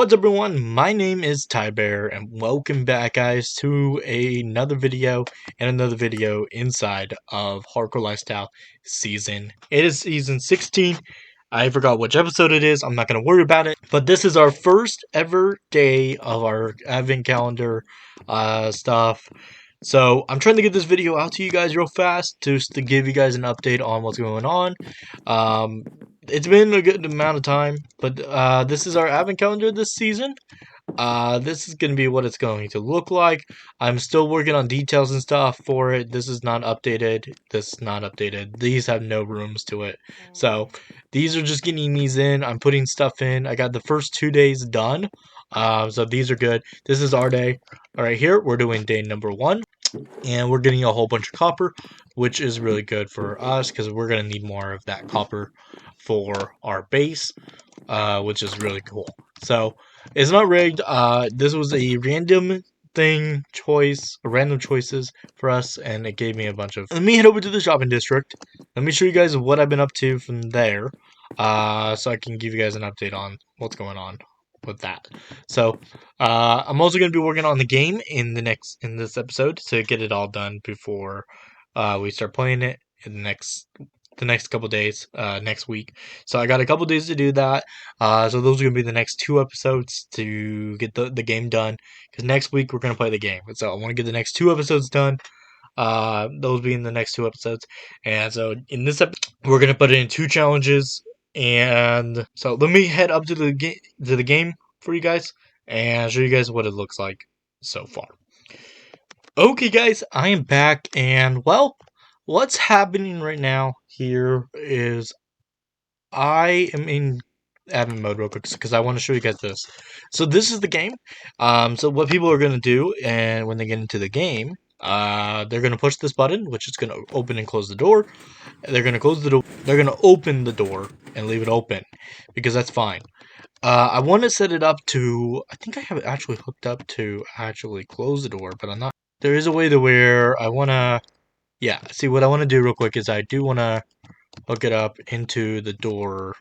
What's up everyone, my name is TyBear and welcome back guys to another video inside of Hardcore Lifestyle Season. It is Season 16. I forgot which episode it is, I'm not going to worry about it. But this is our first ever day of our advent calendar stuff. So I'm trying to get this video out to you guys real fast just to give you guys an update on what's going on. It's been a good amount of time, but this is our advent calendar this season. This is going to be what it's going to look like. I'm still working on details and stuff for it. This is not updated. This is not updated. These have no rooms to it. So these are just getting these in. I'm putting stuff in. I got the first 2 days done. So these are good. This is our day. All right, here we're doing day number 1. And we're getting a whole bunch of copper, which is really good for us because we're going to need more of that copper for our base, which is really cool. So it's not rigged. This was a random random choices for us, and it gave me a bunch of. Let me head over to the shopping district. Let me show you guys what I've been up to from there, so I can give you guys an update on what's going on with that. So I'm also going to be working on the game in this episode to get it all done before we start playing it in the next couple days, next week. So I got a couple days to do that. So those are going to be the next 2 episodes to get the game done, because next week we're going to play the game. So I want to get the next 2 episodes done. Those being the next 2 episodes. And so in this episode, we're going to put it in 2 challenges. And so let me head up to the game for you guys and show you guys what it looks like so far. Okay guys, I am back, and well, what's happening right now here is I am in admin mode real quick because I want to show you guys this. So this is the game. So what people are going to do, and when they get into the game, they're going to push this button, which is going to open and close the door. They're going to close the door. They're going to open the door and leave it open because that's fine. I want to set it up to, I think I have it actually hooked up to actually close the door, but I'm not. There is a way to where I want to, yeah, see what I want to do real quick is I do want to hook it up into the door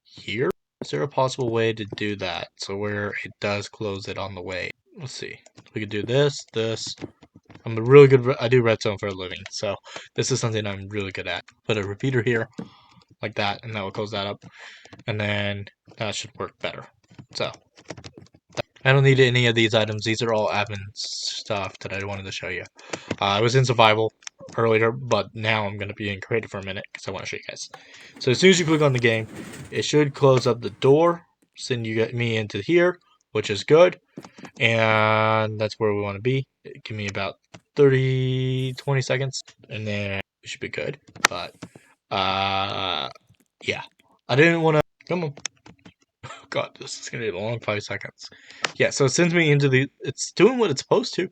here. Is there a possible way to do that so where it does close it on the way? Let's see. We could do this. I'm a really good, I do redstone for a living, so this is something I'm really good at. Put a repeater here like that, and that will close that up, and then that should work better. So I don't need any of these items. These are all admin stuff that I wanted to show you. I was in survival earlier, but now I'm going to be in creative for a minute because I want to show you guys. So as soon as you click on the game, it should close up the door, send me into here, which is good, and that's where we want to be. Give me about 20 seconds, and then we should be good. But yeah, I didn't want to. Come on. God, this is gonna be a long 5 seconds. Yeah, so it sends me into the. It's doing what it's supposed to. It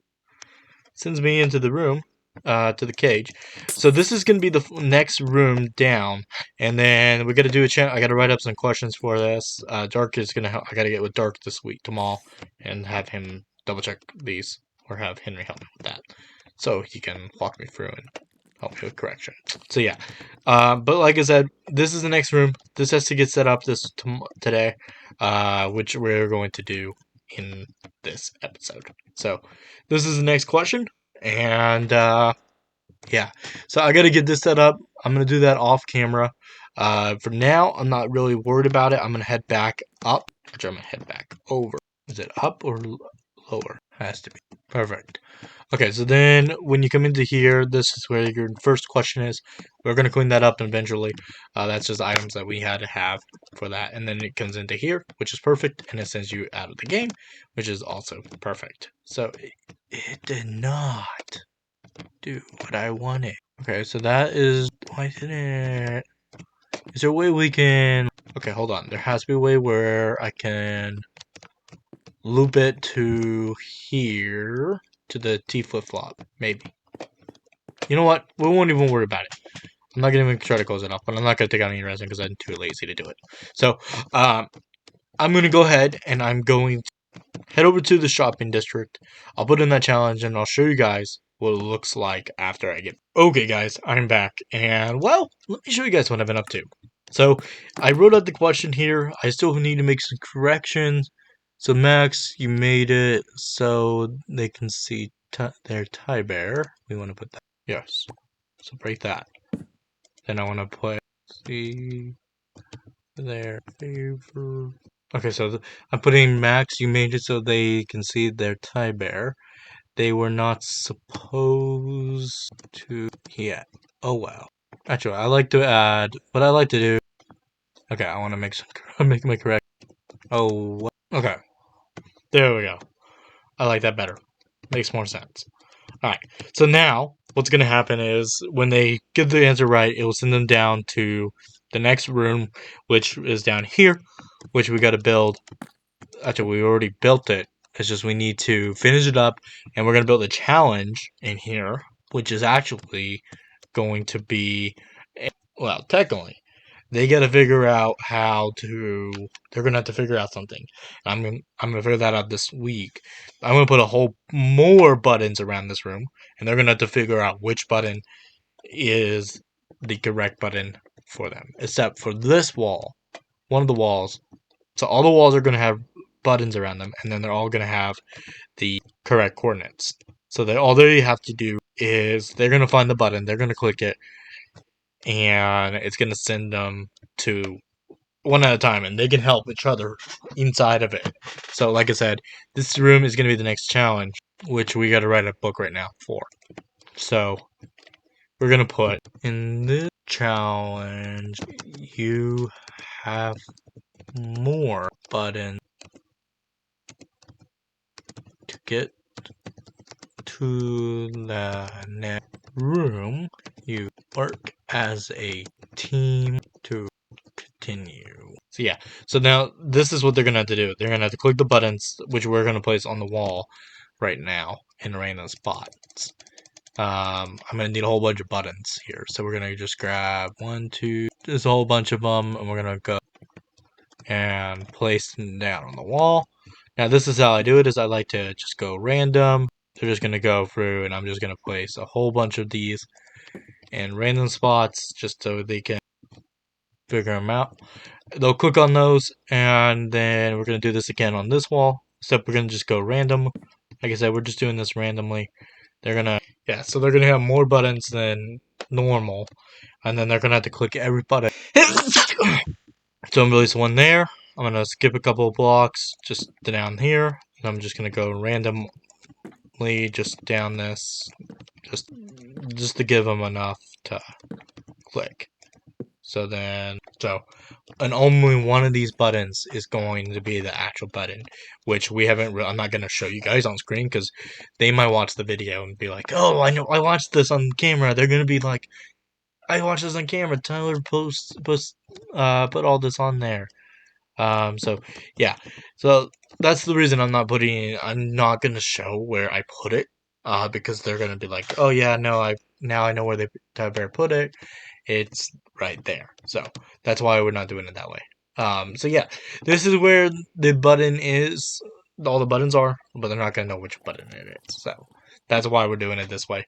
sends me into the room, to the cage. So this is gonna be the next room down, and then we gotta do a channel. I gotta write up some questions for this. Dark is gonna help. I gotta get with Dark this week, tomorrow, and have him double check these, or have Henry help me with that, so he can walk me through and help me with correction. So yeah, but like I said, this is the next room. This has to get set up today, which we're going to do in this episode. So this is the next question, and yeah, so I gotta get this set up. I'm gonna do that off camera. For now, I'm not really worried about it. I'm gonna head back up. Actually, I'm gonna head back over. Is it up or lower? Has to be. Perfect. Okay, so then when you come into here, this is where your first question is. We're going to clean that up eventually. That's just items that we had to have for that. And then it comes into here, which is perfect, and it sends you out of the game, which is also perfect. So it did not do what I wanted. Okay, so that is... Why didn't it... Is there a way we can... Okay, hold on. There has to be a way where I can loop it to here, to the T flip-flop, maybe. You know what? We won't even worry about it. I'm not going to even try to close it up, but I'm not going to take out any resin because I'm too lazy to do it. So, I'm going to go ahead and I'm going to head over to the shopping district. I'll put in that challenge and I'll show you guys what it looks like after I get... Okay, guys, I'm back. And, well, let me show you guys what I've been up to. So, I wrote out the question here. I still need to make some corrections. So Max, you made it so they can see their TyBear. We want to put that. Yes. So break that. Then I want to put see their favor. Okay, so I'm putting Max. You made it so they can see their TyBear. They were not supposed to yet. Oh wow. Actually, I like to add. What I like to do. Okay, I want to make my correct. Oh, okay. There we go. I like that better. Makes more sense. Alright, so now what's going to happen is when they get the answer right, it will send them down to the next room, which is down here, which we got to build. Actually, we already built it. It's just we need to finish it up, and we're going to build a challenge in here, which is actually going to be, well, technically, they got to figure out how to. They're gonna have to figure out something. I'm gonna figure that out this week. I'm gonna put a whole more buttons around this room, and they're gonna have to figure out which button is the correct button for them. Except for this wall, one of the walls. So all the walls are gonna have buttons around them, and then they're all gonna have the correct coordinates. So all they have to do is they're gonna find the button, they're gonna click it, and it's gonna send them to one at a time, and they can help each other inside of it. So, like I said, this room is going to be the next challenge, which we got to write a book right now for. So, we're going to put in this challenge, you have more buttons to get to the next room. You work as a team to continue. So yeah, so now this is what they're gonna have to do. They're gonna have to click the buttons, which we're gonna place on the wall right now in random spots. I'm gonna need a whole bunch of buttons here, so we're gonna just grab one, two, just a whole bunch of them, and we're gonna go and place them down on the wall. Now this is how I do it: is I like to just go random. They're just gonna go through, and I'm just gonna place a whole bunch of these in random spots, just so they can figure them out. They'll click on those, and then we're going to do this again on this wall, except we're going to just go random. Like I said, we're just doing this randomly. They're going to, yeah, so they're going to have more buttons than normal, and then they're going to have to click every button. So I'm release one there. I'm going to skip a couple of blocks just down here, and I'm just going to go randomly just down this, just to give them enough to click. So and only one of these buttons is going to be the actual button, which we haven't. I'm not going to show you guys on screen because they might watch the video and be like, "Oh, I know, I watched this on camera." They're going to be like, "I watched this on camera. Tyler put all this on there." So yeah, so that's the reason I'm not putting. I'm not going to show where I put it, because they're going to be like, "Oh yeah, no, now I know where TyBear put it." It's right there. So that's why we're not doing it that way. So yeah, this is where the button is. All the buttons are, but they're not gonna know which button it is. So that's why we're doing it this way.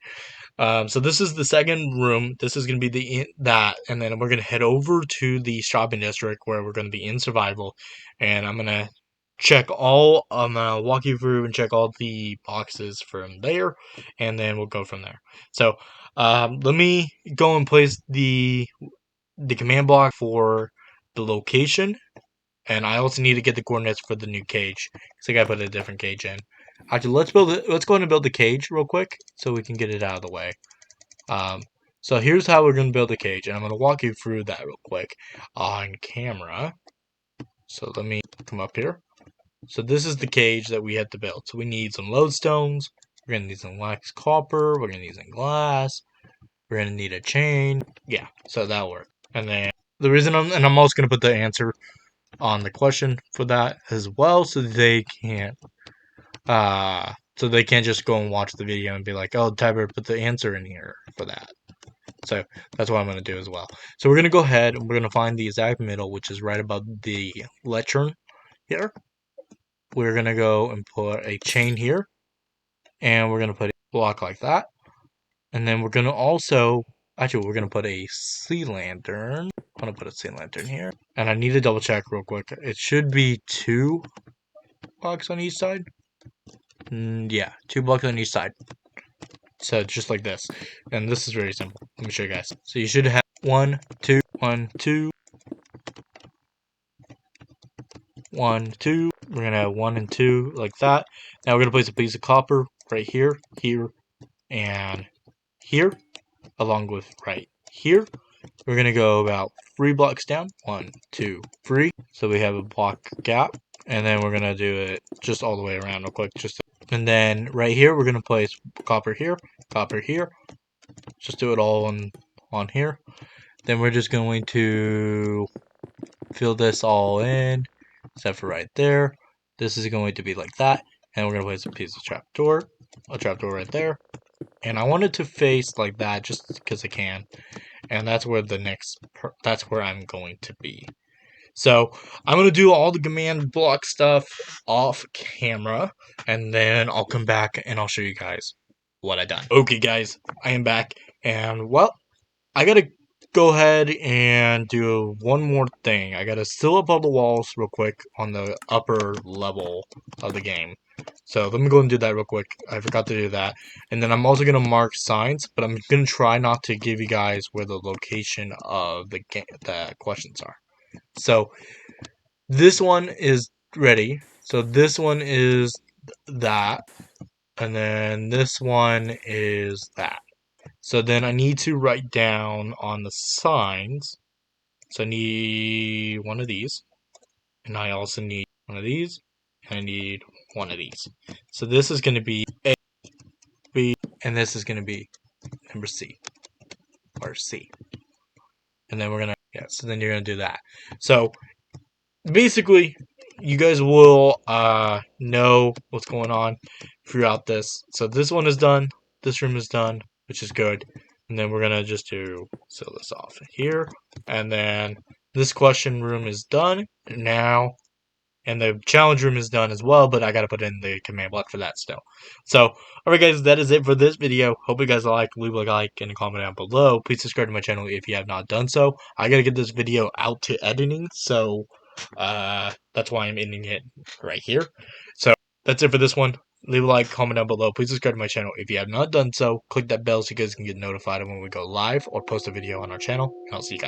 So this is the second room. This is gonna be that, and then we're gonna head over to the shopping district where we're gonna be in survival, and I'm gonna walk you through and check all the boxes from there, and then we'll go from there. So let me go and place the command block for the location, and I also need to get the coordinates for the new cage because I gotta put a different cage in. Actually, let's build it. Let's go ahead and build the cage real quick so we can get it out of the way. Um, so here's how we're gonna build the cage, and I'm gonna walk you through that real quick on camera. So let me come up here. So this is the cage that we had to build. So we need some lodestones. We're gonna need some wax copper. We're gonna need some glass. We're gonna need a chain. Yeah, so that'll work. And then the reason I'm also gonna put the answer on the question for that as well, so they can't just go and watch the video and be like, oh, TyBear put the answer in here for that. So that's what I'm gonna do as well. So we're gonna go ahead and we're gonna find the exact middle, which is right above the lectern here. We're gonna go and put a chain here, and we're gonna put a block like that. And then we're gonna also, actually, we're gonna put a sea lantern. I'm gonna put a sea lantern here, and I need to double check real quick. It should be 2 blocks on each side. Yeah, 2 blocks on each side. So just like this, and this is very simple. Let me show you guys. So you should have 1, 2, 1, 2, 1, 2. We're gonna have 1 and 2 like that. Now we're gonna place a piece of copper right here, here, and here, along with right here. We're gonna go about 3 blocks down. 1, 2, 3. So we have a block gap, and then we're gonna do it just all the way around real quick. And then right here, we're gonna place copper here, copper here. Just do it all on here. Then we're just going to fill this all in, except for right there. This is going to be like that, and we're gonna place a piece of trapdoor right there. And I want it to face like that, just because I can. And that's where that's where I'm going to be. So I'm gonna do all the command block stuff off camera, and then I'll come back and I'll show you guys what I done. Okay, guys, I am back, and well, I gotta go ahead and do one more thing. I gotta seal up all the walls real quick on the upper level of the game. So let me go and do that real quick. I forgot to do that. And then I'm also gonna mark signs, but I'm gonna try not to give you guys where the location of the questions are. So this one is ready. So this one is that, and then this one is that. So then I need to write down on the signs. So I need one of these, and I also need one of these, and I need one of these. So this is going to be A, B, and this is going to be number C, or C. And then we're going to, yeah, so then you're going to do that. So basically, you guys will know what's going on throughout this. So this one is done, this room is done, which is good. And then we're gonna just seal this off here. And then this question room is done now. And the challenge room is done as well, but I gotta put in the command block for that still. So, alright guys, that is it for this video. Hope you guys like. Leave a like and a comment down below. Please subscribe to my channel if you have not done so. I gotta get this video out to editing, so that's why I'm ending it right here. So, that's it for this one. Leave a like, comment down below. Please subscribe to my channel if you have not done so. Click that bell so you guys can get notified when we go live or post a video on our channel. And I'll see you guys.